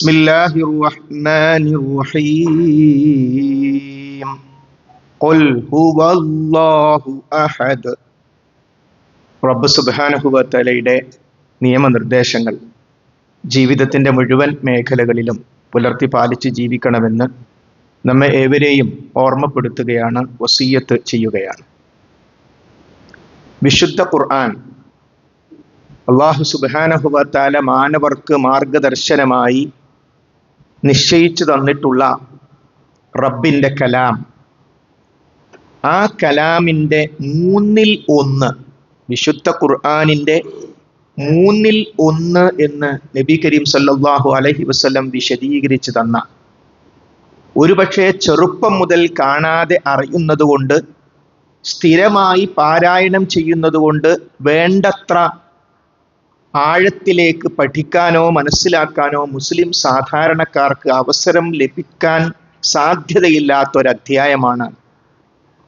ബിസ്മില്ലാഹിർ റഹ്മാനിർ റഹീം. ഖുൽ ഹുവല്ലാഹു അഹദ്. റബ്ബ് സുബ്ഹാനഹു വ തആലയുടെ നിയമനിർദ്ദേശങ്ങൾ ജീവിതത്തിന്റെ മുഴുവൻ മേഖലകളിലും പുലർത്തി പാലിച്ച് ജീവിക്കണമെന്ന് നമ്മെ ഏവരെയും ഓർമ്മപ്പെടുത്തുകയാണ്, വസിയ്യത്ത് ചെയ്യുകയാണ്. വിശുദ്ധ ഖുർആൻ അല്ലാഹു സുബ്ഹാനഹു വ തആല മാനവർക്ക് മാർഗദർശനമായി നിശ്ചയിച്ചു തന്നിട്ടുള്ള റബ്ബിന്റെ കലാം, ആ കലാമിൻ്റെ മൂന്നിൽ ഒന്ന്, വിശുദ്ധ ഖുർആനിൻ്റെ മൂന്നിൽ ഒന്ന് എന്ന് നബി കരീം സല്ലല്ലാഹു അലൈഹി വസല്ലം വിശദീകരിച്ചു തന്ന, ഒരുപക്ഷെ ചെറുപ്പം മുതൽ കാണാതെ അറിയുന്നത് കൊണ്ട്, സ്ഥിരമായി പാരായണം ചെയ്യുന്നത് കൊണ്ട് വേണ്ടത്ര ആഴത്തിലേക്ക് പഠിക്കാനോ മനസ്സിലാക്കാനോ മുസ്ലിം സാധാരണക്കാർക്ക് അവസരം ലഭിക്കാൻ സാധ്യതയില്ലാത്തൊരധ്യായമാണ്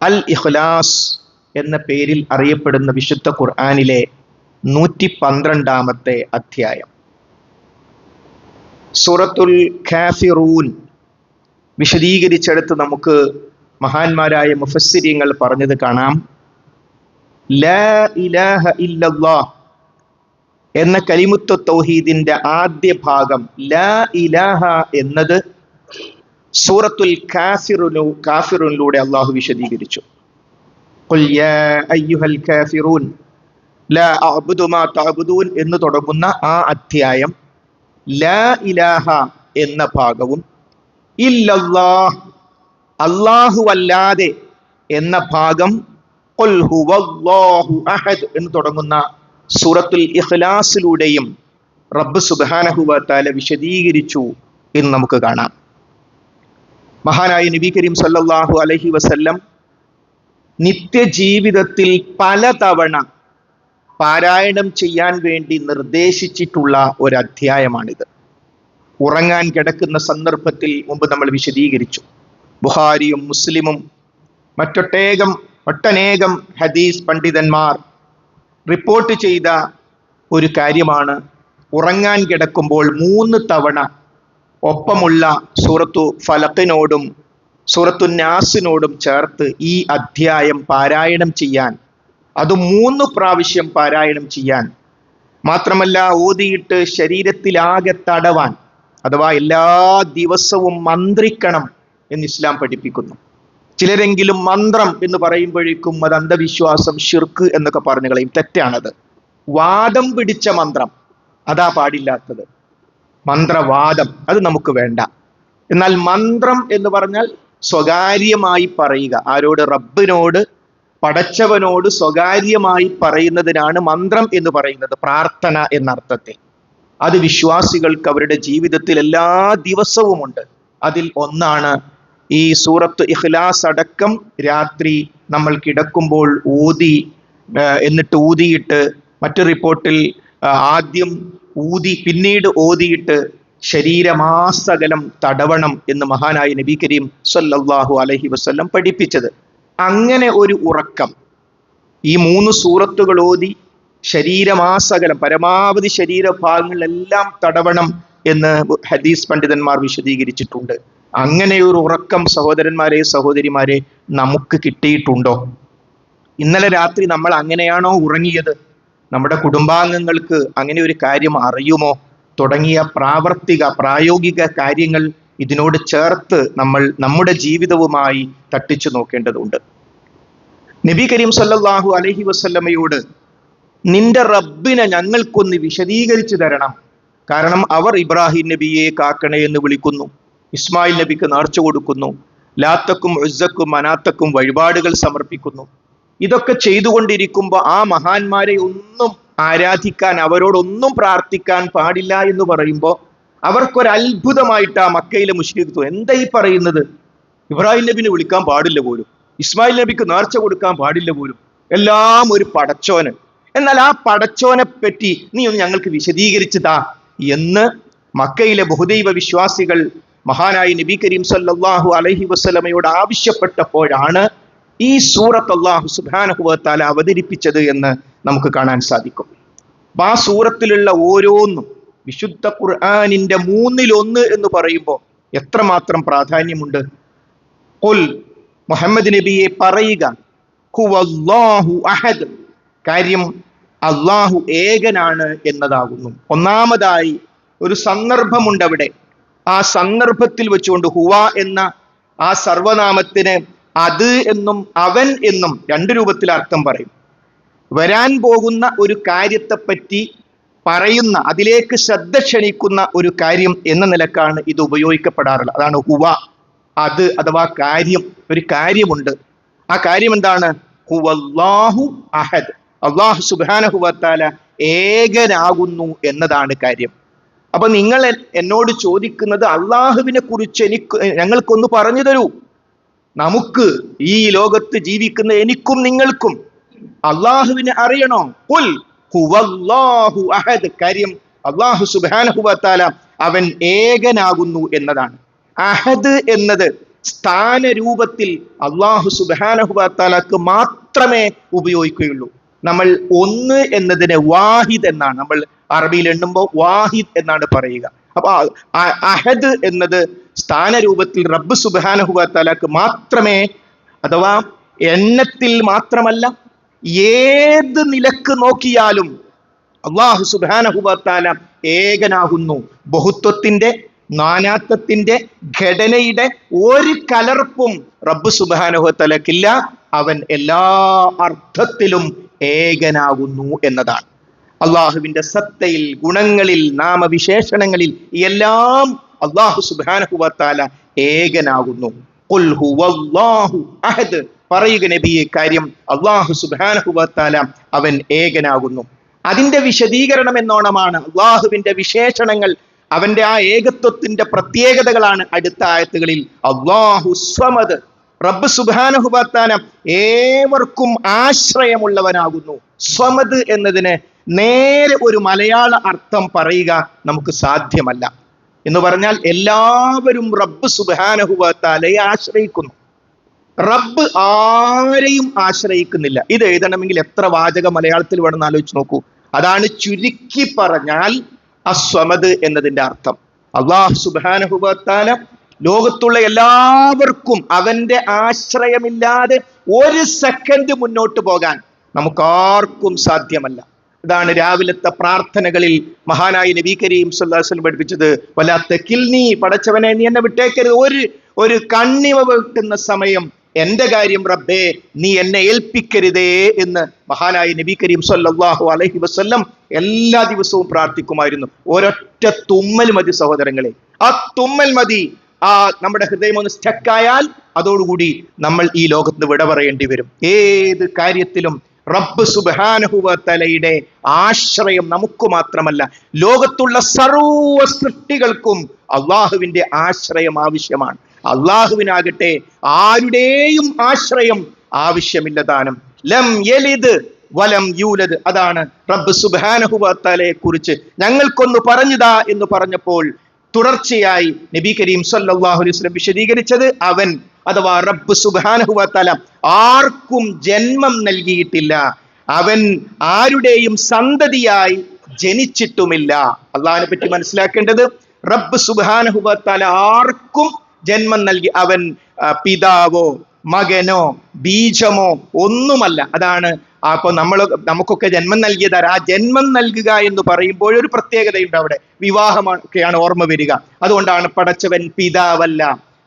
അൽ ഇഖ്ലാസ് എന്ന പേരിൽ അറിയപ്പെടുന്ന വിശുദ്ധ ഖുർആനിലെ 112-ാമത്തെ അധ്യായം. സൂറത്തുൽ കാഫിറൂൻ വിശദീകരിച്ചെടുത്ത് നമുക്ക് മഹാന്മാരായ മുഫസ്സിരീങ്ങൾ പറഞ്ഞത് കാണാം. ലാ ഇലാഹ ഇല്ലല്ലാഹ് എന്ന കലിമത്തു തൗഹീദിന്റെ ആദ്യ ഭാഗം ലാ ഇലാഹ എന്നത് സൂറത്തുൽ കാഫിറൂനിലൂടെ അള്ളാഹു വിശദീകരിച്ചു. ഖുൽ യാ അയ്യുഹൽ കാഫിറൂൻ ലാ അഅ്ബുദു മാ തഅ്ബുദൂൻ എന്ന് തുടങ്ങുന്ന ആ അധ്യായം ലാ ഇലാഹ എന്ന ഭാഗവും ഇല്ലല്ലാഹ് അല്ലാഹു അല്ലാതെ എന്ന ഭാഗം ഖുൽ ഹുവല്ലാഹു അഹദ് എന്ന് തുടങ്ങുന്ന സൂറത്തുൽ ഇഖ്ലാസിലൂടെയും റബ്ബ് സുബ്ഹാനഹു വ തആല വിശദീകരിച്ചു എന്ന് നമുക്ക് കാണാം. മഹാനായ നബി കരീം സല്ലല്ലാഹു അലൈഹി വസല്ലം നിത്യജീവിതത്തിൽ പലതവണ പാരായണം ചെയ്യാൻ വേണ്ടി നിർദ്ദേശിച്ചിട്ടുള്ള ഒരു അധ്യായമാണിത്. ഉറങ്ങാൻ കിടക്കുന്ന സന്ദർഭത്തിൽ മുമ്പ് നമ്മൾ വിശദീകരിച്ചു. ബുഖാരിയും മുസ്ലിമും ഒട്ടനേകം ഹദീസ് പണ്ഡിതന്മാർ റിപ്പോർട്ട് ചെയ്ത ഒരു കാര്യമാണ്. ഉറങ്ങാൻ കിടക്കുമ്പോൾ 3 തവണ ഒപ്പമുള്ള സൂറത്തു ഫലഖിനോടും സൂറത്തു നാസിനോടും ചേർത്ത് ഈ അധ്യായം പാരായണം ചെയ്യാൻ, അത് 3 പ്രാവശ്യം പാരായണം ചെയ്യാൻ, മാത്രമല്ല ഓതിയിട്ട് ശരീരത്തിലാകെ തടവാൻ, അഥവാ എല്ലാ ദിവസവും മന്ത്രിക്കണം എന്ന് ഇസ്ലാം പഠിപ്പിക്കുന്നു. ചിലരെങ്കിലും മന്ത്രം എന്ന് പറയുമ്പോഴേക്കും അത് അന്ധവിശ്വാസം, ശിർക്ക് എന്നൊക്കെ പറഞ്ഞു കളയും. തെറ്റാണത്. വാദം പിടിച്ച മന്ത്രം അതാ പാടില്ലാത്തത്. മന്ത്രവാദം അത് നമുക്ക് വേണ്ട. എന്നാൽ മന്ത്രം എന്ന് പറഞ്ഞാൽ സ്വകാര്യമായി പറയുക. ആരോട്? റബ്ബിനോട്, പടച്ചവനോട് സ്വകാര്യമായി പറയുന്നതിനാണ് മന്ത്രം എന്ന് പറയുന്നത്, പ്രാർത്ഥന എന്നർത്ഥത്തിൽ. അത് വിശ്വാസികൾക്ക് അവരുടെ ജീവിതത്തിൽ എല്ലാ ദിവസവുമുണ്ട്. അതിൽ ഒന്നാണ് ഈ സൂറത്ത് ഇഖ്ലാസ് അടക്കം രാത്രി നമ്മൾ കിടക്കുമ്പോൾ ഓതി, എന്നിട്ട് ഊതിയിട്ട്, മറ്റു റിപ്പോർട്ടിൽ ആദ്യം ഊതി പിന്നീട് ഓതിയിട്ട് ശരീരമാസകലം തടവണം എന്ന് മഹാനായ നബി കരീം സല്ലല്ലാഹു അലൈഹി വസല്ലം പഠിപ്പിച്ചത്. അങ്ങനെ ഒരു ഉറക്കം ഈ 3 സൂറത്തുകൾ ഓതി ശരീരമാസകലം, പരമാവധി ശരീരഭാഗങ്ങളെല്ലാം തടവണം എന്ന് ഹദീസ് പണ്ഡിതന്മാർ വിശദീകരിച്ചിട്ടുണ്ട്. അങ്ങനെ ഒരു ഉറക്കം സഹോദരന്മാരെ, സഹോദരിമാരെ, നമുക്ക് കിട്ടിയിട്ടുണ്ടോ? ഇന്നലെ രാത്രി നമ്മൾ അങ്ങനെയാണോ ഉറങ്ങിയത്? നമ്മുടെ കുടുംബാംഗങ്ങൾക്ക് അങ്ങനെ ഒരു കാര്യം അറിയുമോ? തുടങ്ങിയ പ്രായോഗിക കാര്യങ്ങൾ ഇതിനോട് ചേർത്ത് നമ്മൾ നമ്മുടെ ജീവിതവുമായി തട്ടിച്ചു നോക്കേണ്ടതുണ്ട്. നബി കരീം സല്ലല്ലാഹു അലൈഹി വസല്ലമയോട് നിന്റെ റബ്ബിനെ ഞങ്ങൾക്കൊന്ന് വിശദീകരിച്ചു തരണം. കാരണം അവർ ഇബ്രാഹിം നബിയെ കാക്കണേ എന്ന് വിളിക്കുന്നു, ഇസ്മായിൽ നബിക്ക് നേർച്ച കൊടുക്കുന്നു, ലാത്തക്കും ഉസ്സക്കും മനാത്തക്കും വഴിപാടുകൾ സമർപ്പിക്കുന്നു. ഇതൊക്കെ ചെയ്തുകൊണ്ടിരിക്കുമ്പോൾ ആ മഹാന്മാരെ ഒന്നും ആരാധിക്കാൻ, അവരോടൊന്നും പ്രാർത്ഥിക്കാൻ പാടില്ല എന്ന് പറയുമ്പോൾ അവർക്കൊരത്ഭുതമായിട്ട് ആ മക്കയിലെ മുശ്രിക്ക് തോന്നി. എന്താ ഈ പറയുന്നത്? ഇബ്രാഹിം നബിനെ വിളിക്കാൻ പാടില്ല പോലും, ഇസ്മായിൽ നബിക്ക് നേർച്ച കൊടുക്കാൻ പാടില്ല പോലും, എല്ലാം ഒരു പടച്ചോന്. എന്നാൽ ആ പടച്ചോനെ പറ്റി നീ ഒന്ന് ഞങ്ങൾക്ക് വിശദീകരിച്ചു താ എന്ന് മക്കയിലെ ബഹുദൈവ വിശ്വാസികൾ മഹാനായ നബി കരീം സല്ലല്ലാഹു അലൈഹി വസല്ലമയോട് ആവശ്യപ്പെട്ടപ്പോഴാണ് ഈ സൂറത്ത് അല്ലാഹു സുബ്ഹാനഹു വ തആല അവതരിപ്പിച്ചത് എന്ന് നമുക്ക് കാണാൻ സാധിക്കും. ആ സൂറത്തിലുള്ള ഓരോന്നും വിശുദ്ധ ഖുർആനിന്റെ 1/3 എന്ന് പറയുമ്പോൾ എത്രമാത്രം പ്രാധാന്യമുണ്ട്. ഖുൽ, മുഹമ്മദ് നബിയെ പറയുക, ഹുവല്ലാഹു അഹദ്, കാര്യം അള്ളാഹു ഏകനാണ് എന്നതാകുന്നു. ഒന്നാമതായി ഒരു സന്ദർഭമുണ്ട് അവിടെ. ആ സന്ദർഭത്തിൽ വെച്ചുകൊണ്ട് ഹുവ എന്ന ആ സർവനാമത്തിന് അത് എന്നും അവൻ എന്നും 2 രൂപത്തിൽ അർത്ഥം പറയും. വരാൻ പോകുന്ന ഒരു കാര്യത്തെപ്പറ്റി പറയുന്ന, അതിലേക്ക് ശ്രദ്ധ ക്ഷണിക്കുന്ന ഒരു കാര്യം എന്ന നിലക്കാണ് ഇത് ഉപയോഗിക്കപ്പെടാറുള്ളത്. അതാണ് ഹുവ, അത് അഥവാ കാര്യം. ഒരു കാര്യമുണ്ട്. ആ കാര്യം എന്താണ്? ഹുവല്ലാഹു അഹദ്, അല്ലാഹു സുബ്ഹാനഹു വ തആല ഏകനാകുന്നു എന്നതാണ് കാര്യം. അപ്പൊ നിങ്ങൾ എന്നോട് ചോദിക്കുന്നത്, അള്ളാഹുവിനെ കുറിച്ച് ഞങ്ങൾക്കൊന്ന് പറഞ്ഞു തരൂ. നമുക്ക് ഈ ലോകത്ത് ജീവിക്കുന്ന എനിക്കും നിങ്ങൾക്കും അള്ളാഹുവിനെ അറിയണോ? ഖുൽ ഹുവല്ലാഹു അഹദ്, കാര്യം അല്ലാഹു സുബ്ഹാനഹു വ തആല അവൻ ഏകനാകുന്നു എന്നതാണ്. അഹദ് എന്നത് സ്ഥാനരൂപത്തിൽ അല്ലാഹു സുബ്ഹാനഹു വ തആലക്ക് മാത്രമേ ഉപയോഗിക്കുകയുള്ളൂ. നമ്മൾ ഒന്ന് എന്നതിനെ വാഹിദ് എന്നാണ്, നമ്മൾ അറബിയിൽ എണ്ണുമ്പോൾ വാഹിദ് എന്നാണ് പറയുക. അപ്പൊ അഹദ് എന്നത് സ്ഥാനരൂപത്തിൽ റബ്ബ് സുബ്ഹാനഹു വ തആലക്ക് മാത്രമേ, അഥവാ എണ്ണത്തിൽ മാത്രമല്ല, ഏത് നിലക്ക് നോക്കിയാലും അല്ലാഹു സുബ്ഹാനഹു വ തആല ഏകനാകുന്നു. ബഹുത്വത്തിന്റെ, നാനാത്വത്തിന്റെ, ഘടനയുടെ ഒരു കലർപ്പും റബ്ബ് സുബ്ഹാനഹു വ തആലക്കില്ല. അവൻ എല്ലാ അർത്ഥത്തിലും ഏകനാകുന്നു എന്നതാണ്. അള്ളാഹുവിന്റെ സത്തയിൽ, ഗുണങ്ങളിൽ, നാമവിശേഷണങ്ങളിൽ എല്ലാം അല്ലാഹു സുബ്ഹാനഹു വ തആല ഏകനാകുന്നു. ഖുൽ ഹുവല്ലാഹു അഹദ്, പറയുക നബിയെ, കാര്യം അല്ലാഹു സുബ്ഹാനഹു വ തആല അവൻ ഏകനാകുന്നു. അതിന്റെ വിശദീകരണം എന്നോണമാണ് അള്ളാഹുവിന്റെ വിശേഷണങ്ങൾ, അവന്റെ ആ ഏകത്വത്തിന്റെ പ്രത്യേകതകളാണ് അടുത്ത ആയത്തുകളിൽ. അല്ലാഹു സ്വമദ്, റബ്ബ് സുബ്ഹാനഹു വ തആല ഏവർക്കും ആശ്രയമുള്ളവനാകുന്നു. സ്വമദ് എന്നതിന് നേരെ ഒരു മലയാള അർത്ഥം പറയുക നമുക്ക് സാധ്യമല്ല. എന്ന് പറഞ്ഞാൽ എല്ലാവരും റബ്ബ് സുബ്ഹാനഹു വ തആലയെ ആശ്രയിക്കുന്നു. റബ്ബ് ആരെയും ആശ്രയിക്കുന്നില്ല. ഇത് എഴുതണമെങ്കിൽ എത്ര വാചക മലയാളത്തിൽ വേണമെന്ന് ആലോചിച്ച് നോക്കൂ. അതാണ് ചുരുക്കി പറഞ്ഞാൽ അസ്വമദ് എന്നതിന്റെ അർത്ഥം. അല്ലാഹു സുബ്ഹാനഹു വ തആല ലോകത്തുള്ള എല്ലാവർക്കും അവന്റെ ആശ്രയമില്ലാതെ ഒരു സെക്കൻഡ് മുന്നോട്ട് പോകാൻ നമുക്കാർക്കും സാധ്യമല്ല. ഇതാണ് രാവിലത്തെ പ്രാർത്ഥനകളിൽ മഹാനായ നബി കരീം സല്ലല്ലാഹു അലൈഹി വസല്ലം പഠിപ്പിച്ചത്. വലാ തകിൽനി, പടച്ചവനെ നീ എന്നെ വിട്ടേക്കരുത്. ഒരു കണ്ണിമ വെട്ടുന്ന സമയം എന്റെ കാര്യം റബ്ബേ നീ എന്നെ ഏൽപ്പിക്കരുതേ എന്ന് മഹാനായ നബി കരീം സല്ലല്ലാഹു അലൈഹി വസല്ലം എല്ലാ ദിവസവും പ്രാർത്ഥിക്കുമായിരുന്നു. ഒരൊറ്റ തുമ്മൽ മതി സഹോദരങ്ങളെ, ആ തുമ്മൽ മതി. നമ്മുടെ ഹൃദയം ഒന്ന് സ്റ്റക്കായാൽ അതോടുകൂടി നമ്മൾ ഈ ലോകത്ത് വിട പറയേണ്ടി വരും. ഏത് കാര്യത്തിലും റബ്ബ് സുബ്ഹാനഹു വ തആലയുടെ ആശ്രയം നമുക്ക് മാത്രമല്ല, ലോകത്തുള്ള സർവ്വ സൃഷ്ടികൾക്കും അള്ളാഹുവിന്റെ ആശ്രയം ആവശ്യമാണ്. അള്ളാഹുവിനാകട്ടെ ആരുടെയും ആശ്രയം ആവശ്യമില്ലതാനും. ലം യലിദ് വലം യൂലദ്, അതാണ് റബ്ബ് സുബ്ഹാനഹു വ തആലയെ കുറിച്ച് ഞങ്ങൾക്കൊന്ന് പറഞ്ഞുതാ എന്ന് പറഞ്ഞപ്പോൾ തുടർച്ചയായി നബി കരീം സല്ലല്ലാഹു അലൈഹി വസല്ലം വിശദീകരിച്ചത്, അവൻ അഥവാ റബ്ബ് സുബ്ഹാനഹു വ തആല ആർക്കും ജന്മം നൽകിയിട്ടില്ല, അവൻ ആരുടെയും സന്തതിയായി ജനിച്ചിട്ടുമില്ല. അള്ളാഹിനെ പറ്റി മനസ്സിലാക്കേണ്ടത്, റബ്ബ് സുബ്ഹാനഹു വ തആല ആർക്കും ജന്മം നൽകി, അവൻ പിതാവോ മകനോ ബീജമോ ഒന്നുമല്ല. അതാണ് അപ്പൊ നമുക്കൊക്കെ ജന്മം നൽകിയതാരാ? ആ ജന്മം നൽകുക എന്ന് പറയുമ്പോൾ ഒരു പ്രത്യേകതയുണ്ട്. അവിടെ വിവാഹമൊക്കെയാണ് ഓർമ്മ വരിക. അതുകൊണ്ടാണ് പടച്ചവൻ പിതാവല്ല,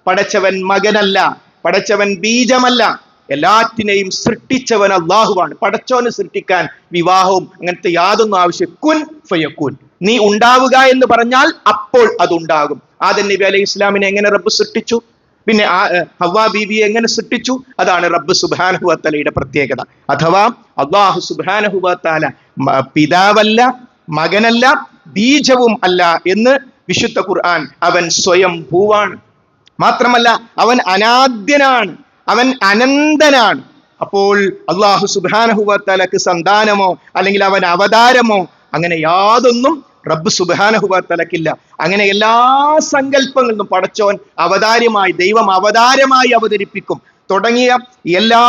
പടച്ചവൻ മകനല്ല, പടച്ചവൻ ബീജമല്ല, എല്ലാറ്റിനെയും സൃഷ്ടിച്ചവൻ അല്ലാഹുവാണ്. പടച്ചവന് സൃഷ്ടിക്കാൻ വിവാഹവും അങ്ങനത്തെ യാതൊന്നും ആവശ്യം. കുൻ ഫയകുൻ, നീ ഉണ്ടാവുക എന്ന് പറഞ്ഞാൽ അപ്പോൾ അതുണ്ടാകും. ആദം നബി അലൈഹി ഇസ്ലാമിനെ എങ്ങനെ റബ്ബ് സൃഷ്ടിച്ചു? പിന്നെ ഹവ്വാ ബീവിയെ എങ്ങനെ സൃഷ്ടിച്ചു? അതാണ് റബ്ബ് സുബ്ഹാനഹു വ തആലയുടെ പ്രത്യേകത. അഥവാ അല്ലാഹു സുബ്ഹാനഹു വ തആല പിതാവല്ല, മകനല്ല, ബീജവും അല്ല എന്ന് വിശുദ്ധ ഖുർആൻ. അവൻ സ്വയം ഭൂവാണ്, മാത്രമല്ല അവൻ അനാദ്യനാണ്, അവൻ അനന്തനാണ്. അപ്പോൾ അല്ലാഹു സുബ്ഹാനഹു വ തആലക്ക് സന്താനമോ അല്ലെങ്കിൽ അവൻ അവതാരമോ അങ്ങനെ യാതൊന്നും റബ്ബ് സുബ്ഹാനഹു വ തആലക്കില്ല. അങ്ങനെ എല്ലാ സങ്കല്പങ്ങളിലും പടച്ചോൻ അവതാരമായി, ദൈവം അവതാരമായി അവതരിപ്പിക്കും തുടങ്ങിയ എല്ലാ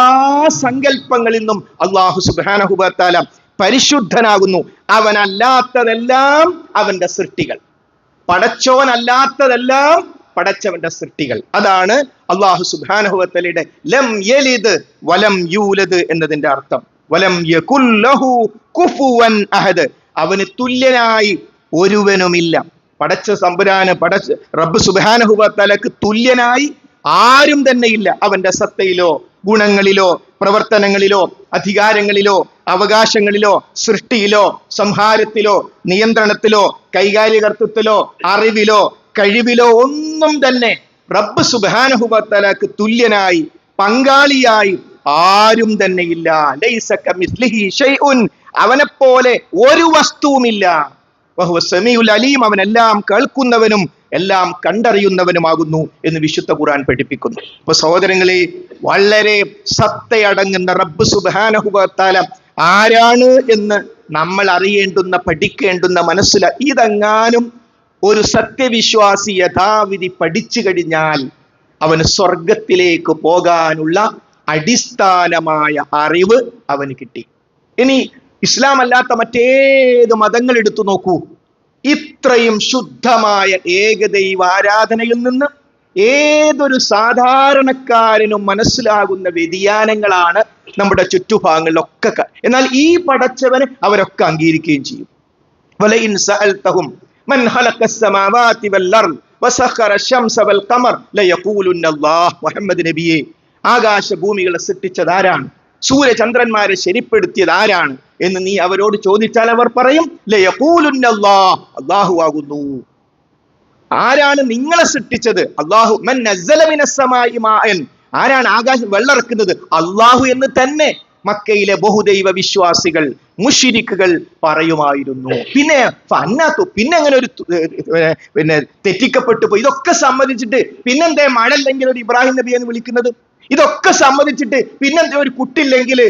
സങ്കല്പങ്ങളിൽ നിന്നും അല്ലാഹു സുബ്ഹാനഹു വ തആല പരിശുദ്ധനാകുന്നു. അവനല്ലാത്തതെല്ലാം അവന്റെ സൃഷ്ടികൾ. പടച്ചോനല്ലാത്തതെല്ലാം പടച്ചവന്റെ സൃഷ്ടികൾ. അതാണ് അല്ലാഹു സുബ്ഹാനഹു വ തആലയുടെ ലം യലിദ് വലം യൂലദ് എന്നതിന്റെ അർത്ഥം. വലം യകുൽ ലഹു കുഫുവൻ അഹദ്, അവന് തുല്യനായി ഒരുവനുമില്ല. പടച്ച തമ്പുരാന്, പടച്ച റബ്ബ് സുബ്ഹാനഹു വ തആലക്ക് തുല്യനായി ആരും തന്നെ ഇല്ല. അവന്റെ സത്തയിലോ ഗുണങ്ങളിലോ പ്രവർത്തനങ്ങളിലോ അധികാരങ്ങളിലോ അവകാശങ്ങളിലോ സൃഷ്ടിയിലോ സംഹാരത്തിലോ നിയന്ത്രണത്തിലോ കൈകാര്യകർത്തൃത്വത്തിലോ അറിവിലോ കഴിവിലോ ഒന്നും തന്നെ റബ്ബ് സുബ്ഹാനഹു വ തആലക്ക് തുല്യനായി പങ്കാളിയായി ആരും തന്നെ ഇല്ല. ലൈസ കമിസ്ലിഹി ശൈഉൻ, അവനെപ്പോലെ ഒരു വസ്തുവുമില്ല. വഹുവ സമീഉൽ അലീം, അവൻ എല്ലാം കേൾക്കുന്നവനും എല്ലാം കണ്ടറിയുന്നവനുമാകുന്നു എന്ന് വിശുദ്ധ ഖുർആൻ പഠിപ്പിക്കുന്നു. അപ്പൊ സഹോദരങ്ങളെ, വളരെ സത്തയടങ്ങുന്ന റബ്ബ് സുബ്ഹാനഹു വ തആല ആരാണ് എന്ന് നമ്മൾ അറിയേണ്ടുന്ന, പഠിക്കേണ്ടുന്ന, ഇതെങ്ങാനും ഒരു സത്യവിശ്വാസി യഥാവിധി പഠിച്ചു കഴിഞ്ഞാൽ അവന് സ്വർഗത്തിലേക്ക് പോകാനുള്ള അടിസ്ഥാനമായ അറിവ് അവന് കിട്ടി. ഇനി ഇസ്ലാം അല്ലാത്ത മറ്റേത് മതങ്ങൾ എടുത്തു നോക്കൂ, ഇത്രയും ശുദ്ധമായ ഏകദൈവ ആരാധനയിൽ നിന്ന് ഏതൊരു സാധാരണക്കാരനും മനസ്സിലാകുന്ന വ്യതിയാനങ്ങളാണ് നമ്മുടെ ചുറ്റുഭാഗങ്ങളിലൊക്കെ. എന്നാൽ ഈ പടച്ചവനെ അവരൊക്കെ അംഗീകരിക്കുകയും ചെയ്യും. വലഇൻ സഅൽതഹും മൻ ഖലഖസ് സമാവാതി വൽ അർദ് വസഖറ ശംസ വൽ ഖമർ ലയഖൂലുന്ന അല്ലാഹ്. മുഹമ്മദ് നബിയെ, ആകാശഭൂമികളെ സൃഷ്ടിച്ചത് ആരാണ്, സൂര്യചന്ദ്രന്മാരെ ശരിപ്പെടുത്തിയത് ആരാണ് എന്ന് നീ അവരോട് ചോദിച്ചാൽ അവർ പറയും ലയഖൂലുന്ന അല്ലാഹ്, അല്ലാഹു ആകുന്നു. ആരാണ് നിങ്ങളെ സൃഷ്ടിച്ചത്? അല്ലാഹു. മൻ നസ്സല മിനസ് സമാഇ മാഅൻ, ആരാണ് ആകാശം വെള്ളമിറക്കുന്നത്? അല്ലാഹു എന്ന് തന്നെ മക്കയിലെ ബഹുദൈവ വിശ്വാസികൾ മുശ്രിക്കുകൾ പറയുമായിരുന്നു. പിന്നെ അങ്ങനെ ഒരു തെറ്റിക്കപ്പെട്ടു പോയി. ഇതൊക്കെ സമ്മതിച്ചിട്ട് പിന്നെന്തേ മഴല്ലെങ്കിൽ ഒരു ഇബ്രാഹിം നബി എന്ന് വിളിക്കുന്നത്? ഇതൊക്കെ സമ്മതിച്ചിട്ട് പിന്നെന്തേ ഒരു കുട്ടില്ലെങ്കിൽ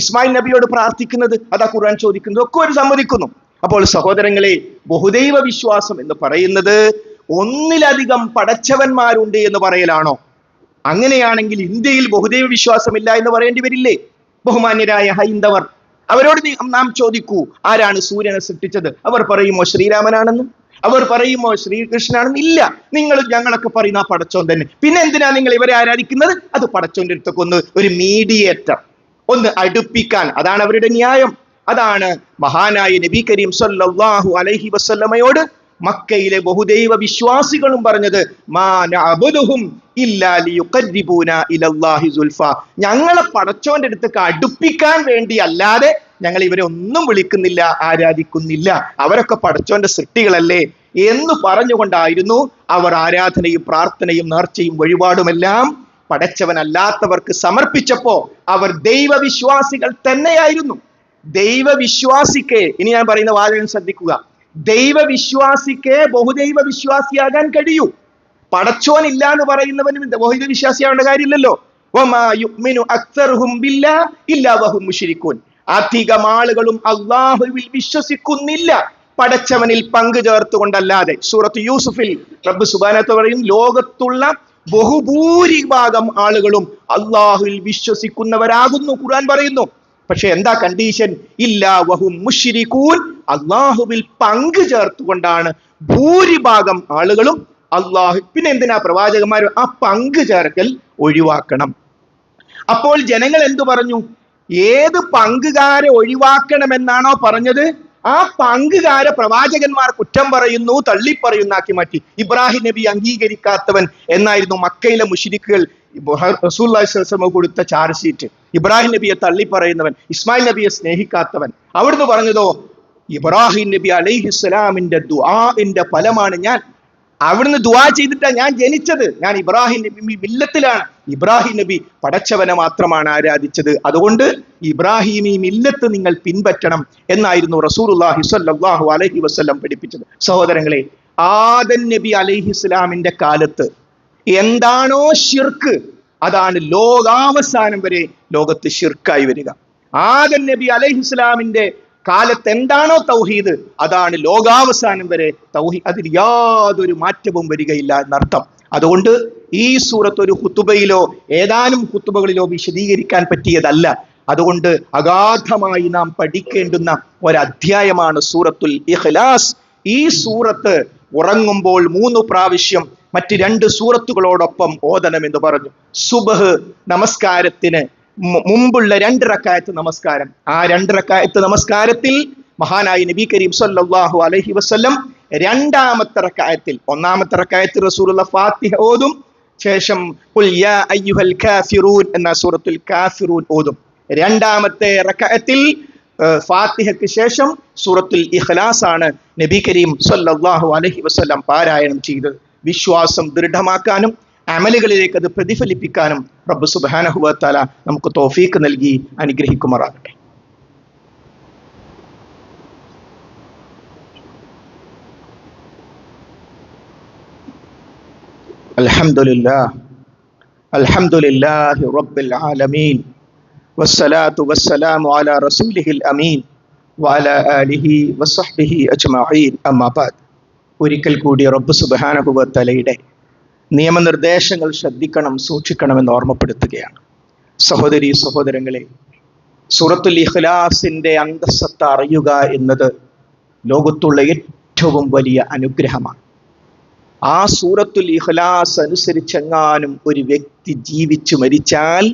ഇസ്മായിൽ നബിയോട് പ്രാർത്ഥിക്കുന്നത്? അതാ ഖുർആൻ ചോദിക്കുന്നത്. ഒക്കെ ഒരു സമ്മതിക്കുന്നു. അപ്പോൾ സഹോദരങ്ങളെ, ബഹുദൈവ വിശ്വാസം എന്ന് പറയുന്നത് ഒന്നിലധികം പടച്ചവന്മാരുണ്ട് എന്ന് പറയലാണോ? അങ്ങനെയാണെങ്കിൽ ഇന്ത്യയിൽ ബഹുദൈവ വിശ്വാസമില്ല എന്ന് പറയേണ്ടി വരില്ലേ? ബഹുമാന്യരായ ഹൈന്ദവർ, അവരോട് നാം ചോദിക്കൂ, ആരാണ് സൂര്യനെ സൃഷ്ടിച്ചത്? അവർ പറയുമോ ശ്രീരാമനാണെന്ന്? അവർ പറയുമോ ശ്രീകൃഷ്ണനാണെന്ന്? ഇല്ല. നിങ്ങൾ ഞങ്ങളൊക്കെ പറയുന്ന ആ പടച്ചോൻ തന്നെ. പിന്നെ എന്തിനാ നിങ്ങൾ ഇവരെ ആരാധിക്കുന്നത്? അത് പടച്ചോന്റെ അടുത്തൊക്കെ ഒരു മീഡിയേറ്റർ, ഒന്ന് അടുപ്പിക്കാൻ, അതാണ് അവരുടെ ന്യായം. അതാണ് മഹാനായ നബി കരീം സല്ലല്ലാഹു അലൈഹി വസല്ലമയോട് മക്കയിലെ ബഹുദൈവ വിശ്വാസികളും പറഞ്ഞത്, മാ നഅബുദുഹും ഇല്ലാ ലിയുഖർരിബൂനാ ഇലല്ലാഹി സുൽഫ, ഞങ്ങളെ പടച്ചോന്റെ അടുത്തേക്ക് അടുപ്പിക്കാൻ വേണ്ടി അല്ലാതെ ഞങ്ങൾ ഇവരെ ഒന്നും വിളിക്കുന്നില്ല, ആരാധിക്കുന്നില്ല. അവരൊക്കെ പടച്ചോന്റെ സൃഷ്ടികളല്ലേ എന്ന് പറഞ്ഞുകൊണ്ടായിരുന്നു അവർ ആരാധനയും പ്രാർത്ഥനയും നേർച്ചയും വഴിപാടുമെല്ലാം പടച്ചവനല്ലാത്തവർക്ക് സമർപ്പിച്ചപ്പോ അവർ ദൈവവിശ്വാസികൾ തന്നെയായിരുന്നു. ദൈവവിശ്വാസിക്ക്, ഇനി ഞാൻ പറയുന്ന വാചകം ശ്രദ്ധിക്കുക, ദൈവവിശ്വാസിക്ക് ബഹുദൈവ വിശ്വാസിയാകാൻ കഴിയൂ. പടച്ചോൻ ഇല്ല എന്ന് പറയുന്നവനും ബഹുദൈവ വിശ്വാസിയാവേണ്ട കാര്യമില്ലല്ലോ. വമാ യുഅ്മിനു അക്സറുഹും ബില്ലാഹി ഇല്ലാ വഹും മുശ്രികൂൻ, അധികം ആളുകളും അല്ലാഹുവിൽ വിശ്വസിക്കുന്നില്ല പടച്ചവനിൽ പങ്കു ചേർത്തുകൊണ്ടല്ലാതെ. സൂറത്ത് യൂസുഫിൽ റബ്ബ് സുബ്ഹാനഹു വ തആല പറയും, ലോകത്തുള്ള ബഹുഭൂരിഭാഗം ആളുകളും അല്ലാഹുവിൽ വിശ്വസിക്കുന്നവരാകുന്നു ഖുർആൻ പറയുന്നു. പക്ഷെ എന്താ കണ്ടീഷൻ? ഇല്ലാ വഹും മുശ്രികൂൻ, അല്ലാഹുവിൽ പങ്കു ചേർത്തുകൊണ്ടാണ് ഭൂരിഭാഗം ആളുകളും അല്ലാഹു. പിന്നെ എന്തിനാ പ്രവാചകന്മാർ ആ പങ്കു ചേർക്കൽ ഒഴിവാക്കണം? അപ്പോൾ ജനങ്ങൾ എന്തു പറഞ്ഞു? ഏത് പങ്കുകാരെ ഒഴിവാക്കണമെന്നാണോ പറഞ്ഞത്, ആ പങ്കുകാരെ പ്രവാചകന്മാർ കുറ്റം പറയുന്നു, തള്ളിപ്പറയുന്നാക്കി മാറ്റി. ഇബ്രാഹിം നബി അംഗീകരിക്കാത്തവൻ എന്നായിരുന്നു മക്കയിലെ മുശ്രിക്കുകൾ റസൂലുള്ളാഹി സ്വല്ലല്ലാഹു അലൈഹി വസല്ലം കൊടുത്ത ചാർജ് ഷീറ്റ്. ഇബ്രാഹിം നബിയെ തള്ളിപ്പറയുന്നവൻ, ഇസ്മായിൽ നബിയെ സ്നേഹിക്കാത്തവൻ. അവിടുന്ന് പറഞ്ഞതോ, ഇബ്രാഹിം നബി അലൈഹിസ്സലാമിന്റെ ദുആഇന്റെ ഫലമാണ് ഞാൻ. അവിടുന്ന് ദുആ ചെയ്തിട്ടാ ഞാൻ ജനിച്ചത്. ഞാൻ ഇബ്രാഹിം നബി മില്ലത്തിലാണ്. ഇബ്രാഹിം നബി പടച്ചവനെ മാത്രമാണ് ആരാധിച്ചത്. അതുകൊണ്ട് ഇബ്രാഹിമി മില്ലത്ത് നിങ്ങൾ പിൻപറ്റണം എന്നായിരുന്നു റസൂലുള്ളാഹി സ്വല്ലല്ലാഹു അലൈഹി വസല്ലം പഠിപ്പിച്ചത്. സഹോദരങ്ങളെ, ആദം നബി അലൈഹിസ്സലാമിന്റെ കാലത്ത് എന്താണോ ശിർക്ക്, അതാണ് ലോകാവസാനം വരെ ലോകത്ത് ശിർക്കായി വരിക. ആദം നബി അലൈഹിസ്സലാമിന്റെ കാലത്ത് എന്താണോ തൗഹീദ്, അതാണ് ലോകാവസാനം വരെ തൗഹീദ്. അതിൽ യാതൊരു മാറ്റവും വരികയില്ല എന്നർത്ഥം. അതുകൊണ്ട് ഈ സൂറത്ത് ഒരു ഖുതുബയിലോ ഏതാനും ഖുതുബകളിലോ വിശദീകരിക്കാൻ പറ്റിയതല്ല. അതുകൊണ്ട് അഗാധമായി നാം പഠിക്കേണ്ടുന്ന ഒരധ്യായമാണ് സൂറത്തുൽ ഇഖ്ലാസ്. ഈ സൂറത്ത് ഉറങ്ങുമ്പോൾ 3 പ്രാവശ്യം മറ്റ് 2 സൂറത്തുകളോടൊപ്പം ഓതണമെന്ന് പറഞ്ഞു. സുബ്ഹ് നമസ്കാരത്തിന് മുമ്പുള്ള 2 റക്അത്ത് നമസ്കാരം, ആ 2 റക്അത്ത് നമസ്കാരത്തിൽ മഹാനായ നബി കരീം സല്ലല്ലാഹു അലൈഹി വസല്ലം രണ്ടാമത്തെ റക്അത്തിൽ, ഒന്നാമത്തെ റക്അത്തിൽ റസൂലുള്ളാഹി ഫാത്തിഹ ഓതും, ശേഷം ഖുൽ യാ അയ്യുഹൽ കാഫിറൂൻ എന്ന സൂറത്തുൽ കാഫിറൂൻ ഓതും. രണ്ടാമത്തെ റക്അത്തിൽ ഫാത്തിഹയ്ക്ക് ശേഷം സൂറത്തുൽ ഇഖ്ലാസ് ആണ് നബി കരീം സല്ലല്ലാഹു അലൈഹി വസല്ലം പാരായണം ചെയ്തത്. വിശ്വാസം ദൃഢമാക്കാനും അമലുകളിലേക്ക് അത് പ്രതിഫലിപ്പിക്കാനും റബ്ബ് സുബ്ഹാനഹു വ തആല നമുക്ക് തൗഫീഖ് നൽകി അനുഗ്രഹിക്കുമാറാകട്ടെ. അൽഹംദുലില്ലാഹി റബ്ബിൽ ആലമീൻ വസ്സലാത്തു വസ്സലാമു അലാ റസൂലിഹിൽ അമീൻ വഅലാ ആലിഹി വസ്സഹ്ബിഹി അജ്മഈൻ. അമ്മാ ബഅദ്. ഒരിക്കൽ കൂടി റബ്ബ് സുബ്ഹാനഹു വ തആലയുടെ നിയമനിർദ്ദേശങ്ങൾ ശ്രദ്ധിക്കണം, സൂക്ഷിക്കണമെന്ന് ഓർമ്മപ്പെടുത്തുകയാണ്. സഹോദരീ സഹോദരങ്ങളെ, സൂറത്തുൽ ഇഖ്ലാസിന്റെ അന്തസ്സത്ത അറിയുക എന്നത് ലോകത്തുള്ള ഏറ്റവും വലിയ അനുഗ്രഹമാണ്. ആ സൂറത്തുൽ ഇഖ്ലാസ് അനുസരിച്ചെങ്ങാനും ഒരു വ്യക്തി ജീവിച്ചു മരിച്ചാൽ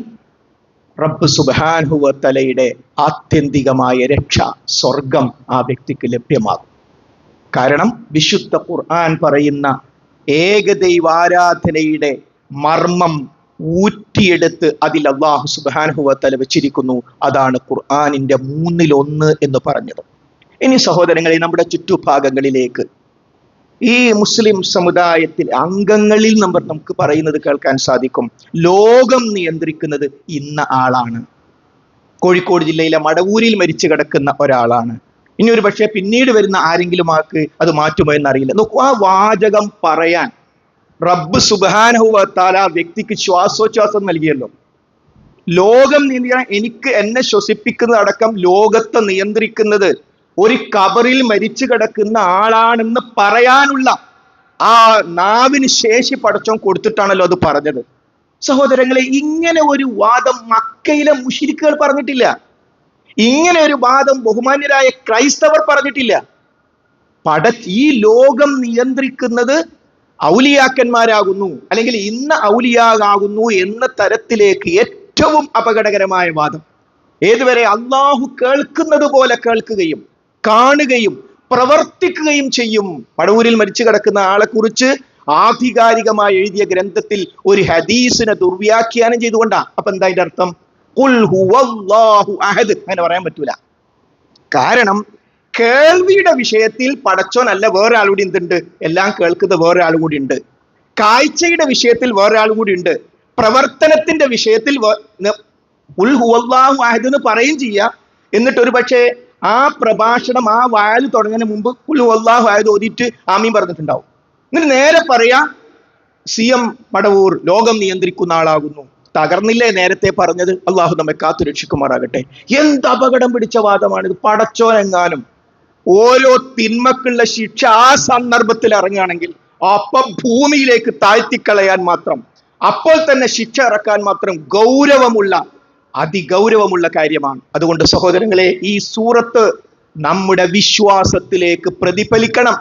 റബ്ബ് സുബ്ഹാനഹു വ തആലയുടെ ആത്യന്തികമായ രക്ഷ, സ്വർഗം ആ വ്യക്തിക്ക് ലഭ്യമാകും. കാരണം വിശുദ്ധ ഖുർആൻ പറയുന്ന ഏകദൈവാരാധനയുടെ മർമ്മം ഊറ്റിയെടുത്ത് അതിൽ അല്ലാഹു സുബ്ഹാനഹു വ തആല വെച്ചിരിക്കുന്നു. അതാണ് ഖുർആനിന്റെ 1/3 എന്ന് പറഞ്ഞത്. ഇനി സഹോദരങ്ങളെ, നമ്മുടെ ചുറ്റുഭാഗങ്ങളിലേക്ക് ഈ മുസ്ലിം സമുദായത്തിൽ അംഗങ്ങളിൽ നമുക്ക് പറയുന്നത് കേൾക്കാൻ സാധിക്കും, ലോകം നിയന്ത്രിക്കുന്നത് ഇന്ന ആളാണ്, കോഴിക്കോട് ജില്ലയിലെ മടവൂരിൽ മരിച്ചു കിടക്കുന്ന ഒരാളാണ്, ഇനി ഒരു പക്ഷേ പിന്നീട് വരുന്ന ആരെങ്കിലും ആക്ക് അത് മാറ്റുമോ എന്നറിയില്ല. നോക്കൂ, ആ വാചകം പറയാൻ റബ്ബ് സുബ്ഹാനഹു വ തആല വ്യക്തിക്ക് ശ്വാസോച്ഛ്വാസം നൽകിയല്ലോ. ലോകം നിയന്ത്രിക്കാൻ, എനിക്ക് എന്നെ ശ്വസിപ്പിക്കുന്നത് അടക്കം ലോകത്തെ നിയന്ത്രിക്കുന്നത് ഒരു ഖബറിൽ മരിച്ചു കിടക്കുന്ന ആളാണെന്ന് പറയാനുള്ള ആ നാവിന് ശേഷി പടച്ചോൻ കൊടുത്തിട്ടാണല്ലോ അത് പറഞ്ഞത്. സഹോദരങ്ങളെ, ഇങ്ങനെ ഒരു വാദം മക്കയിലെ മുശ്രിക്കുകൾ പറഞ്ഞിട്ടില്ല. ഇങ്ങനെ ഒരു വാദം ബഹുമാന്യരായ ക്രൈസ്തവർ പറഞ്ഞിട്ടില്ല. ഈ ലോകം നിയന്ത്രിക്കുന്നത് ഔലിയാക്കന്മാരാകുന്നു, അല്ലെങ്കിൽ ഇന്ന ഔലിയാകുന്നു എന്ന തരത്തിലേക്ക് ഏറ്റവും അപകടകരമായ വാദം. ഏതുവരെ അള്ളാഹു കേൾക്കുന്നത് പോലെ കേൾക്കുകയും കാണുകയും പ്രവർത്തിക്കുകയും ചെയ്യും. മടവൂരിൽ മരിച്ചു കിടക്കുന്ന ആളെ കുറിച്ച് ആധികാരികമായി എഴുതിയ ഗ്രന്ഥത്തിൽ ഒരു ഹദീസിനെ ദുർവ്യാഖ്യാനം ചെയ്തുകൊണ്ടാ. അപ്പൊ എന്താ അതിന്റെ അർത്ഥം? ഖുൽ ഹുവല്ലാഹു അഹദ് അങ്ങനെ പറയാൻ പറ്റൂല. കാരണം കേൾവിയുടെ വിഷയത്തിൽ പടച്ചോനല്ല, വേറെ ആൾ കൂടി എന്തുണ്ട്, എല്ലാം കേൾക്കുന്ന വേറെ ആൾ കൂടി ഉണ്ട്. കാഴ്ചയുടെ വിഷയത്തിൽ വേറെ ആൾ കൂടി ഉണ്ട്. പ്രവർത്തനത്തിന്റെ വിഷയത്തിൽ ഖുൽ ഹുവല്ലാഹു അഹദ് എന്ന് പറയും ചെയ്യാം. എന്നിട്ട് ഒരു പക്ഷേ ആ പ്രഭാഷണം, ആ വാല് തുടങ്ങുന്നതിന് മുമ്പ് ഖുൽ ഹുവല്ലാഹു അഹദ് ഓതിയിട്ട് ആമീൻ പറഞ്ഞിട്ടുണ്ടാവും. എന്നിട്ട് നേരെ പറയാ CM മടവൂർ ലോകം നിയന്ത്രിക്കുന്ന ആളാകുന്നു. തകർന്നില്ലേ നേരത്തെ പറഞ്ഞത്? അള്ളാഹു നമ്മെ കാത്തു രക്ഷിക്കുമാറാകട്ടെ. എന്ത് അപകടം പിടിച്ച വാദമാണിത്! പടച്ചോനെങ്ങാനും ഓരോ തിന്മക്കുള്ള ശിക്ഷ ആ സന്ദർഭത്തിൽ ഇറങ്ങുകയാണെങ്കിൽ അപ്പം ഭൂമിയിലേക്ക് താഴ്ത്തിക്കളയാൻ മാത്രം, അപ്പോൾ തന്നെ ശിക്ഷ ഇറക്കാൻ മാത്രം അതിഗൗരവമുള്ള കാര്യമാണ്. അതുകൊണ്ട് സഹോദരങ്ങളെ, ഈ സൂറത്ത് നമ്മുടെ വിശ്വാസത്തിലേക്ക് പ്രതിഫലിക്കണം.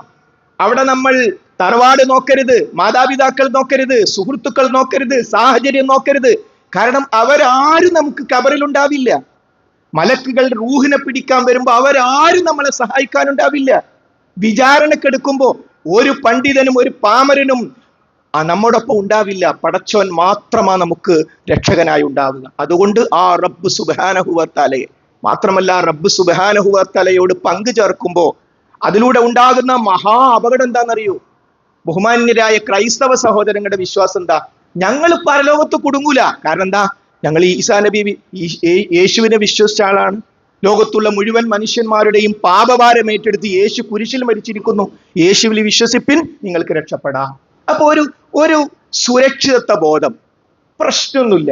അവിടെ നമ്മൾ തറവാട് നോക്കരുത്, മാതാപിതാക്കൾ നോക്കരുത്, സുഹൃത്തുക്കൾ നോക്കരുത്, സാഹചര്യം നോക്കരുത്. കാരണം അവരാരും നമുക്ക് കബറിലുണ്ടാവില്ല. മലക്കുകൾ റൂഹിനെ പിടിക്കാൻ വരുമ്പോ അവരാരും നമ്മളെ സഹായിക്കാനുണ്ടാവില്ല. വിചാരണക്കെടുക്കുമ്പോ ഒരു പണ്ഡിതനും ഒരു പാമരനും നമ്മോടൊപ്പം ഉണ്ടാവില്ല. പടച്ചോൻ മാത്രമാ നമുക്ക് രക്ഷകനായി ഉണ്ടാവുക. അതുകൊണ്ട് ആ റബ്ബ് സുബ്ഹാനഹു വ തആലയെ മാത്രമല്ല, റബ്ബ് സുബ്ഹാനഹു വ തആലയോട് പങ്കു ചേർക്കുമ്പോ അതിലൂടെ ഉണ്ടാകുന്ന മഹാ അപകടം എന്താണെന്നറിയൂ? ബഹുമാന്യരായ ക്രൈസ്തവ സഹോദരങ്ങളുടെ വിശ്വാസം എന്താ? ഞങ്ങൾ പരലോകത്ത് കുടുങ്ങൂല. കാരണം എന്താ? ഞങ്ങൾ ഈസാ നബി യേശുവിനെ വിശ്വസിച്ച ആളാണ്. ലോകത്തുള്ള മുഴുവൻ മനുഷ്യന്മാരുടെയും പാപഭാരം ഏറ്റെടുത്ത് യേശു കുരിശിൽ മരിച്ചിരിക്കുന്നു. യേശുവിൽ വിശ്വസിപ്പിൻ, നിങ്ങൾക്ക് രക്ഷപ്പെടാം. അപ്പൊ ഒരു സുരക്ഷിതത്വ ബോധം, പ്രശ്നമൊന്നുമില്ല.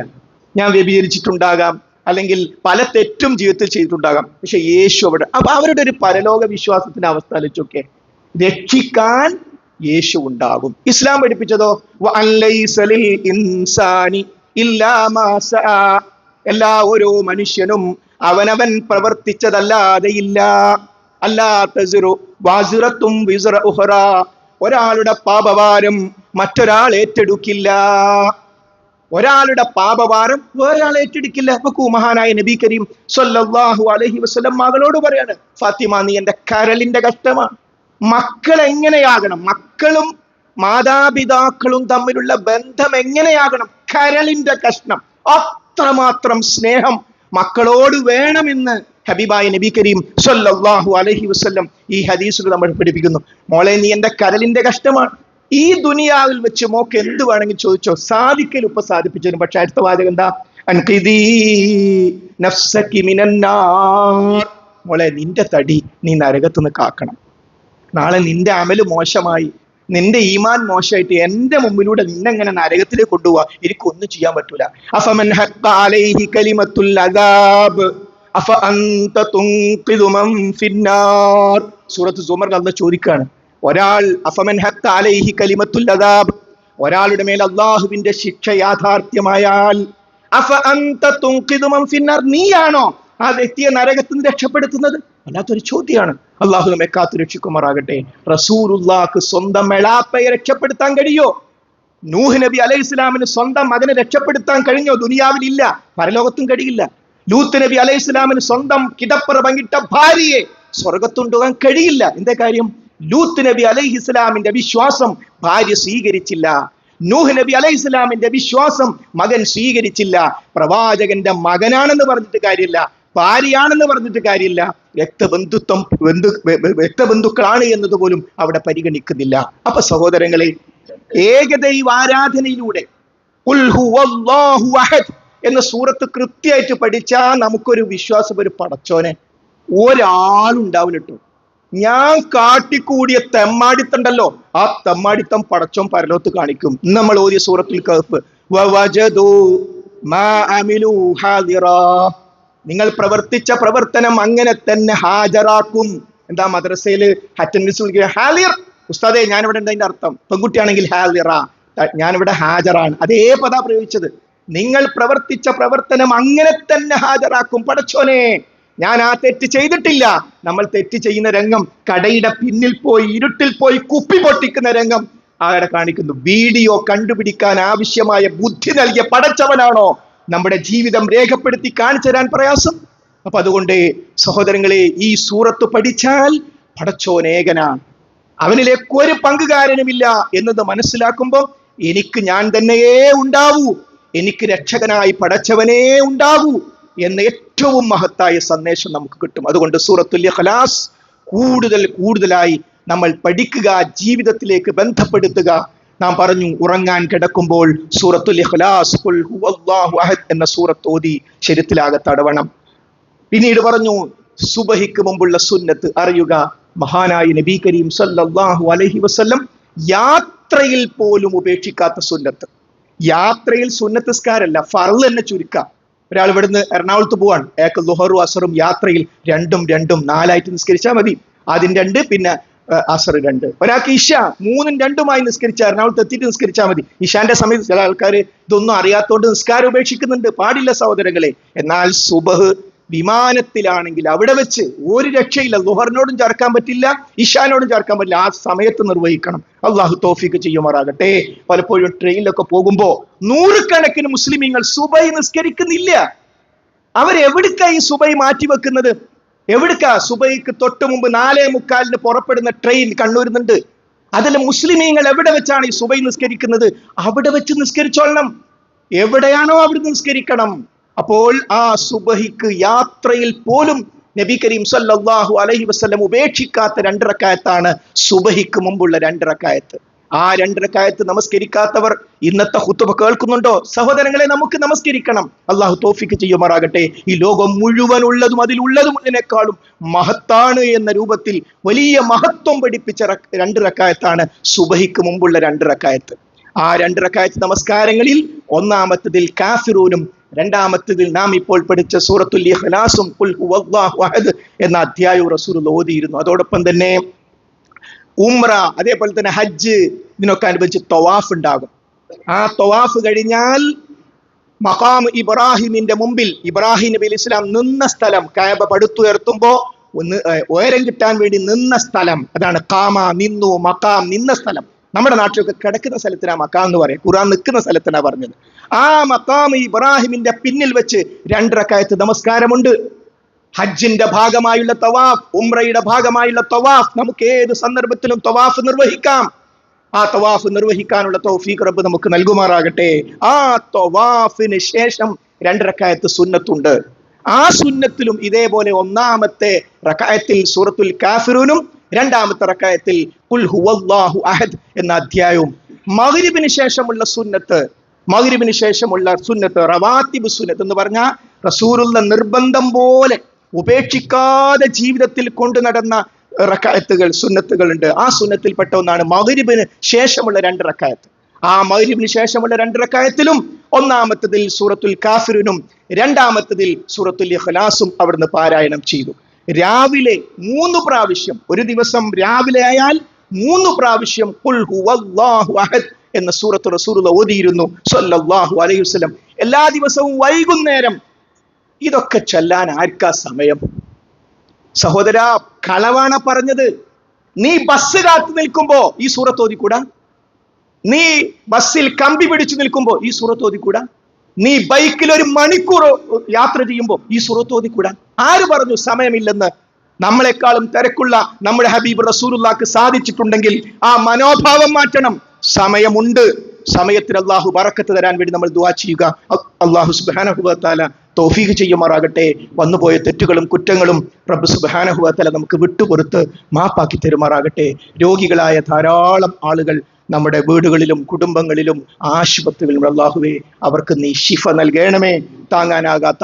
ഞാൻ വ്യഭിചരിച്ചിട്ടുണ്ടാകാം, അല്ലെങ്കിൽ പല തെറ്റും ജീവിതത്തിൽ ചെയ്തിട്ടുണ്ടാകാം, പക്ഷെ യേശു അവിടെ. അപ്പൊ അവരുടെ ഒരു പരലോക വിശ്വാസത്തിന്റെ അവസ്ഥ ആലോചിച്ചൊക്കെ, രക്ഷിക്കാൻ യേശു ഉണ്ടാകും. ഇസ്ലാം പഠിപ്പിച്ചതോ എല്ലാ ഓരോ മനുഷ്യനും അവനവൻ പ്രവർത്തിച്ചതല്ലാതെയില്ല. അല്ലാ തസിറു വാസിറത്തും വിസ്റ ഉഖ്റ, ഒരാളുടെ പാപഭാരം മറ്റൊരാൾ ഏറ്റെടുക്കില്ല. ഒരാളുടെ പാപഭാരം വേറൊരാൾ ഏറ്റെടുക്കില്ല. നോക്കൂ, മഹാനായ നബി കരീം സ്വല്ലല്ലാഹു അലൈഹി വസല്ലം മകളോട് പറയാണ്, ഫാത്തിമ നീ എന്റെ കരളിന്റെ കഷ്ടമാണ്. മക്കൾ എങ്ങനെയാകണം? മക്കളും മാതാപിതാക്കളും തമ്മിലുള്ള ബന്ധം എങ്ങനെയാകണം? കരളിന്റെ കഷ്ണം. അത്രമാത്രം സ്നേഹം മക്കളോട് വേണമെന്ന് ഹബീബായ നബി കരീം സ്വല്ലല്ലാഹു അലൈഹി വസല്ലം ഈ ഹദീസിൽ നമ്മൾ പഠിപ്പിക്കുന്നു. മോളെ, നീ എന്റെ കരളിന്റെ കഷ്ടമാണ്. ഈ ദുനിയാവിൽ വെച്ച് മോക്ക് എന്ത് വേണമെങ്കിൽ ചോദിച്ചോ, സാധിക്കൽ ഇപ്പൊ സാധിപ്പിച്ചു. പക്ഷെ അടുത്ത വാചകം എന്താ? അൻഖിദീ നഫ്സകി മിനന്നാർ, മോളെ നിന്റെ തടി നീ നരകത്തുനിന്ന് കാക്കണം. നാളെ നിന്റെ അമല് മോശമായി, നിന്റെ ഈമാൻ മോശമായിട്ട് എന്റെ മുമ്പിലൂടെ നിന്നെങ്ങനെ നരകത്തിലേക്ക് കൊണ്ടുപോവാ? എനിക്കൊന്നും ചെയ്യാൻ പറ്റൂല. അഫമൻ ഹഖ്ഖ അലൈഹി കലിമത്തുൽ അദാബ് അഫ അൻത തുൻഖിദു മൻ ഫിന്നാർ. സൂറത്ത് സുമർ അല്ലാഹു ചോദിക്കാണ്, ഒരാൾ അഫമൻ ഹഖ്ഖ അലൈഹി കലിമത്തുൽ അദാബ്, ഒരാളുടെ മേൽ അല്ലാഹുവിന്റെ ശിക്ഷ യാഥാർത്ഥ്യമായാൽ അഫ അൻത തുൻഖിദു മൻ ഫിന്നാർ, നീയാണോ ആ വ്യക്തിയെ നരകത്തിൽ നിന്ന് രക്ഷപ്പെടുത്തുന്നത്? വല്ലാത്തൊരു ചോദ്യമാണ്. അള്ളാഹു നമ്മെ കാത്തു രക്ഷിക്കുമാറാകട്ടെ. റസൂലുള്ളാഹിക്ക് സ്വന്തം എളാപ്പയെ രക്ഷപ്പെടുത്താൻ കഴിയോ? നൂഹ് നബി അലൈഹി ഇസ്ലാമിന് സ്വന്തം മകനെ രക്ഷപ്പെടുത്താൻ കഴിഞ്ഞോ? ദുനിയാവിൽ ഇല്ല, പരലോകത്തും കഴിയില്ല. ലൂത്ത് നബി അലൈഹി ഇസ്ലാമിന് സ്വന്തം കിടപ്പറ പങ്കിട്ട ഭാര്യയെ സ്വർഗത്തുണ്ടാകാൻ കഴിയില്ല. എന്താ കാര്യം? ലൂത്ത് നബി അലൈഹി ഇസ്ലാമിന്റെ വിശ്വാസം ഭാര്യ സ്വീകരിച്ചില്ല. നൂഹ് നബി അലൈഹി ഇസ്ലാമിന്റെ വിശ്വാസം മകൻ സ്വീകരിച്ചില്ല. പ്രവാചകന്റെ മകനാണെന്ന് പറഞ്ഞിട്ട് കാര്യമില്ല, ഭാര്യയാണെന്ന് പറഞ്ഞിട്ട് കാര്യമില്ല, രക്തബന്ധുക്കളാണ് എന്നതുപോലും അവിടെ പരിഗണിക്കുന്നില്ല. അപ്പൊ സഹോദരങ്ങളെ, ഏകദൈവ ആരാധനയിലൂടെ ഖുൽ ഹുവല്ലാഹു അഹദ് എന്ന സൂറത്ത് കൃത്യമായിട്ട് പഠിച്ചാൽ നമുക്കൊരു വിശ്വാസം, ഒരു പടച്ചോനെ ഒരാളുണ്ടാവില്ല കേട്ടോ. ഞാൻ കാട്ടിക്കൂടിയ തെമ്മാടിത്തണ്ടല്ലോ, ആ തെമ്മാടിത്തം പടച്ചോൻ പരലോകത്ത് കാണിക്കും. നമ്മൾ ഓതിയ സൂറത്തുൽ കഹ്ഫ്, വവജദൂ മാ അമിലൂ ഹാദിറാ, നിങ്ങൾ പ്രവർത്തിച്ച പ്രവർത്തനം അങ്ങനെ തന്നെ ഹാജരാക്കും. എന്താ മദ്രസയിൽ അറ്റൻഡൻസ് വിളിക്കുക? ഹാലിർ. ഉസ്താദേ ഞാനിവിടെ ഉണ്ട്, അതിന്റെ അർത്ഥം പെൺകുട്ടിയാണെങ്കിൽ ഹാലിറ, ഞാനിവിടെ ഹാജറാണ്. അതേ പദാ പ്രയോഗിച്ചത്. നിങ്ങൾ പ്രവർത്തിച്ച പ്രവർത്തനം അങ്ങനെ തന്നെ ഹാജരാക്കും. പടച്ചോനെ, ഞാൻ ആ തെറ്റ് ചെയ്തിട്ടില്ല. നമ്മൾ തെറ്റ് ചെയ്യുന്ന രംഗം, കടയുടെ പിന്നിൽ പോയി ഇരുട്ടിൽ പോയി കുപ്പി പൊട്ടിക്കുന്ന രംഗം അവിടെ കാണിക്കുന്നു. വീഡിയോ കണ്ടുപിടിക്കാൻ ആവശ്യമായ ബുദ്ധി നൽകിയ പടച്ചവനാണോ നമ്മുടെ ജീവിതം രേഖപ്പെടുത്തി കാണിച്ചു തരാൻ പ്രയാസം? അപ്പൊ അതുകൊണ്ട് സഹോദരങ്ങളെ, ഈ സൂറത്ത് പഠിച്ചാൽ പടച്ചോൻ ഏകനാണ്, അവനിലേക്ക് ഒരു പങ്കുകാരനുമില്ല എന്നത് മനസ്സിലാക്കുമ്പോൾ എനിക്ക് ഞാൻ തന്നെയേ ഉണ്ടാവൂ, എനിക്ക് രക്ഷകനായി പടച്ചവനേ ഉണ്ടാകൂ എന്ന ഏറ്റവും മഹത്തായ സന്ദേശം നമുക്ക് കിട്ടും. അതുകൊണ്ട് സൂറത്തുൽ ഇഖ്ലാസ് കൂടുതലായി നമ്മൾ പഠിക്കുക, ജീവിതത്തിലേക്ക് ബന്ധപ്പെടുത്തുക. നാം പറഞ്ഞു, ഉറങ്ങാൻ കിടക്കുമ്പോൾ സൂറത്തുൽ ഇഖ്ലാസ് ഖുൽ ഹുവല്ലാഹു അഹദ് എന്ന സൂറത്ത് ഓതി ശരീരത്തിലാകെ തടവണം. പിന്നീട് പറഞ്ഞു, സുബഹിക്ക് മുമ്പുള്ള സുന്നത്ത് അറിയുക. മഹാനായ നബി കരീം സല്ലല്ലാഹു അലൈഹി വസല്ലം യാത്രയിൽ പോലും ഉപേക്ഷിക്കാത്ത സുന്നത്ത്. യാത്രയിൽ സുന്നത്ത് നിസ്കാരമല്ല, ഫർള് തന്നെ ചുരുക്കാം. ഒരാൾ ഇവിടുന്ന് എറണാകുളത്ത് പോവാണ്, അയാൾക്ക് ളുഹറും അസറും യാത്രയിൽ രണ്ടും 4ആയിട്ട് നിസ്കരിച്ചാൽ മതി. ആദ്യം 2, പിന്നെ അസർ 2. ഒരാൾക്ക് ഇഷ 3ഉം 2ഉമായി നിസ്കരിച്ചാൽ, എറണാകുളത്ത് എത്തിയിട്ട് നിസ്കരിച്ചാൽ മതി. ഇഷാന്റെ സമയത്ത് ചില ആൾക്കാർ ഇതൊന്നും അറിയാത്തോണ്ട് നിസ്കാരം ഉപേക്ഷിക്കുന്നുണ്ട്. പാടില്ല സഹോദരങ്ങളെ. എന്നാൽ സുബഹ് വിമാനത്തിലാണെങ്കിൽ അവിടെ വെച്ച് ഒരു രക്ഷയില്ല. ളുഹറിനോടും ചേർക്കാൻ പറ്റില്ല, ഇഷാനോടും ചേർക്കാൻ പറ്റില്ല. ആ സമയത്ത് നിർവഹിക്കണം. അള്ളാഹു തൗഫീഖ് ചെയ്യുമാറാകട്ടെ. പലപ്പോഴും ട്രെയിനിലൊക്കെ പോകുമ്പോ നൂറുകണക്കിന് മുസ്ലിമീങ്ങൾ സുബഹി നിസ്കരിക്കുന്നില്ല. അവരെവിടുക്കാ ഈ സുബഹി മാറ്റിവെക്കുന്നത്? എവിടുക്കാ? സുബഹിക്ക് തൊട്ട് മുമ്പ് 4:45 പുറപ്പെടുന്ന ട്രെയിൻ കണ്ണൂരുന്നുണ്ട്. അതിൽ മുസ്ലിമീങ്ങൾ എവിടെ വെച്ചാണ് ഈ സുബഹി നിസ്കരിക്കുന്നത്? അവിടെ വെച്ച് നിസ്കരിച്ചോളണം. എവിടെയാണോ അവിടെ നിസ്കരിക്കണം. അപ്പോൾ ആ സുബഹിക്ക് യാത്രയിൽ പോലും നബി കരീം സല്ലല്ലാഹു അലൈഹി വസല്ലം ഉപേക്ഷിക്കാത്ത 2 റക്അത്താണ് സുബഹിക്ക് മുമ്പുള്ള 2 റക്അത്ത്. ആ 2 റക്അത്ത് നമസ്കരിക്കാത്തവർ ഇന്നത്തെ ഖുതുബ കേൾക്കുന്നുണ്ടോ? സഹോദരങ്ങളെ, നമുക്ക് നമസ്കരിക്കണം. അള്ളാഹു തൗഫീഖ് ചെയ്യുമാറാകട്ടെ. ഈ ലോകം മുഴുവൻ ഉള്ളതും അതിലുള്ളതും ഇതിനേക്കാളും മഹത്താണ് എന്ന രൂപത്തിൽ വലിയ മഹത്വം പഠിപ്പിച്ച 2 റക്അത്താണ് സുബഹിക്ക് മുമ്പുള്ള 2 റക്അത്ത്. ആ 2 റക്അത്ത് നമസ്കാരങ്ങളിൽ ഒന്നാമത്തതിൽ കാഫിറൂനും രണ്ടാമത്തതിൽ നാം ഇപ്പോൾ പഠിച്ച സൂറത്തുൽ ഇഖ്ലാസും ഖുൽ ഹുവല്ലാഹു അഹദ് എന്ന അധ്യായം റസൂൽ ഓതിയിരുന്നു. അതോടൊപ്പം തന്നെ ഉംറ, അതേപോലെ തന്നെ ഹജ്ജ്, ഇതിനൊക്കെ അനുബന്ധിച്ച് തവാഫ് ഉണ്ടാകും. ആ തവാഫ് കഴിഞ്ഞാൽ മഖാം ഇബ്രാഹിമിന്റെ മുമ്പിൽ ഇബ്രാഹിം നബി അലൈഹി സ്വലാം നിന്ന സ്ഥലം, കഅബ പടുത്തുയർത്തുമ്പോ ഉയരം കിട്ടാൻ വേണ്ടി നിന്ന സ്ഥലം, അതാണ് ഖാമ, നിന്നു, മഖാം നിന്ന സ്ഥലം. നമ്മുടെ നാട്ടിലൊക്കെ കിടക്കുന്ന സ്ഥലത്തിനാ മഖാം എന്ന് പറയും, ഖുർആൻ നിൽക്കുന്ന സ്ഥലത്തിനാ പറഞ്ഞത്. ആ മഖാം ഇബ്രാഹിമിന്റെ പിന്നിൽ വെച്ച് 2 റക്അത്ത് നമസ്കാരമുണ്ട്. ഹജ്ജിന്റെ ഭാഗമായുള്ള തവാഫ്, ഉംറയുടെ ഭാഗമായുള്ള തവാഫ്, നമുക്ക് ഏത് സന്ദർഭത്തിലും തവാഫ് നിർവഹിക്കാം. ആ തവാഫ് നിർവഹിക്കാനുള്ള തൗഫീഖ് റബ്ബ് നമുക്ക് നൽകുമാറാകട്ടെ. ആ തവാഫിന് ശേഷം 2 റക്അത്ത് സുന്നത്തുണ്ട്. ആ സുന്നത്തിലും ഇതേപോലെ 1-ാമത്തെ റക്അത്തിൽ സൂറത്തുൽ കാഫിറൂനും 2-ാമത്തെ റക്അത്തിൽ ഖുൽ ഹുവല്ലാഹു അഹദ് എന്ന അധ്യായവും. മഗ്രിബിന് ശേഷമുള്ള സുന്നത്ത്, മഗ്രിബിന് ശേഷമുള്ള സുന്നത്ത്, റവാത്തിബ് സുന്നത്ത് എന്ന് പറഞ്ഞാൽ റസൂലുള്ള നിർബന്ധം പോലെ ഉപേക്ഷിക്കാതെ ജീവിതത്തിൽ കൊണ്ടു നടന്ന റക്അത്തുകൾ, സുന്നത്തുകൾ ഉണ്ട്. ആ സുന്നത്തിൽപ്പെട്ട ഒന്നാണ് മഗ്രിബിന് ശേഷമുള്ള 2 റക്അത്ത്. ആ മഗ്രിബിന് ശേഷമുള്ള 2 റക്അത്തിലും 1-ാമത്തതിൽ സൂറത്തുൽ കാഫിറൂനും 2-ാമത്തതിൽ സൂറത്തുൽ ഇഖ്ലാസും അവിടുന്ന് പാരായണം ചെയ്തു. രാവിലെ 3 പ്രാവശ്യം, ഒരു ദിവസം രാവിലെ ആയാൽ 3 പ്രാവശ്യം ഖുൽ ഹുവല്ലാഹു അഹദ് എന്ന സൂറത്ത് റസൂലുള്ളാഹി ഓതിയിരുന്നു സ്വല്ലല്ലാഹു അലൈഹി വസല്ലം. എല്ലാ ദിവസവും വൈകുന്നേരം. ഇതൊക്കെ ചൊല്ലാൻ ആർക്കാ സമയം? സഹോദരാ, കളവാണ് പറഞ്ഞത്. നീ ബസ് കാത്തു നിൽക്കുമ്പോ ഈ സൂറത്ത് ഓതിക്കൂടാ? നീ ബസ്സിൽ കമ്പി പിടിച്ചു നിൽക്കുമ്പോ ഈ സൂറത്ത് ഓതിക്കൂടാ? നീ ബൈക്കിൽ 1 മണിക്കൂർ യാത്ര ചെയ്യുമ്പോ ഈ സൂറത്ത് ഓതിക്കൂടാ? ആര് പറഞ്ഞു സമയമില്ലെന്ന്? നമ്മളെക്കാളും തിരക്കുള്ള നമ്മുടെ ഹബീബ് റസൂലുള്ളാഹിക്ക് സാധിച്ചിട്ടുണ്ടെങ്കിൽ ആ മനോഭാവം മാറ്റണം. സമയമുണ്ട്. സമയത്തിൽ അള്ളാഹു ബറക്കത്ത് തരാൻ വേണ്ടി നമ്മൾ ദുആ ചെയ്യുക. അള്ളാഹു സുബ്ഹാനഹു വ തആല തൗഫീഖ് ചെയ്യുമാറാകട്ടെ. വന്നുപോയ തെറ്റുകളും കുറ്റങ്ങളും റബ്ബ് സുബ്ഹാനഹു വ തആല നമുക്ക് വിട്ടുപുറത്ത് മാപ്പാക്കി തരുമാറാകട്ടെ. രോഗികളായ ധാരാളം ആളുകൾ നമ്മുടെ വീടുകളിലും കുടുംബങ്ങളിലും ആശുപത്രികളിലും അള്ളാഹുവേ, അവർക്ക് നീ ശിഫ നൽകണമേ. താങ്ങാനാകാത്ത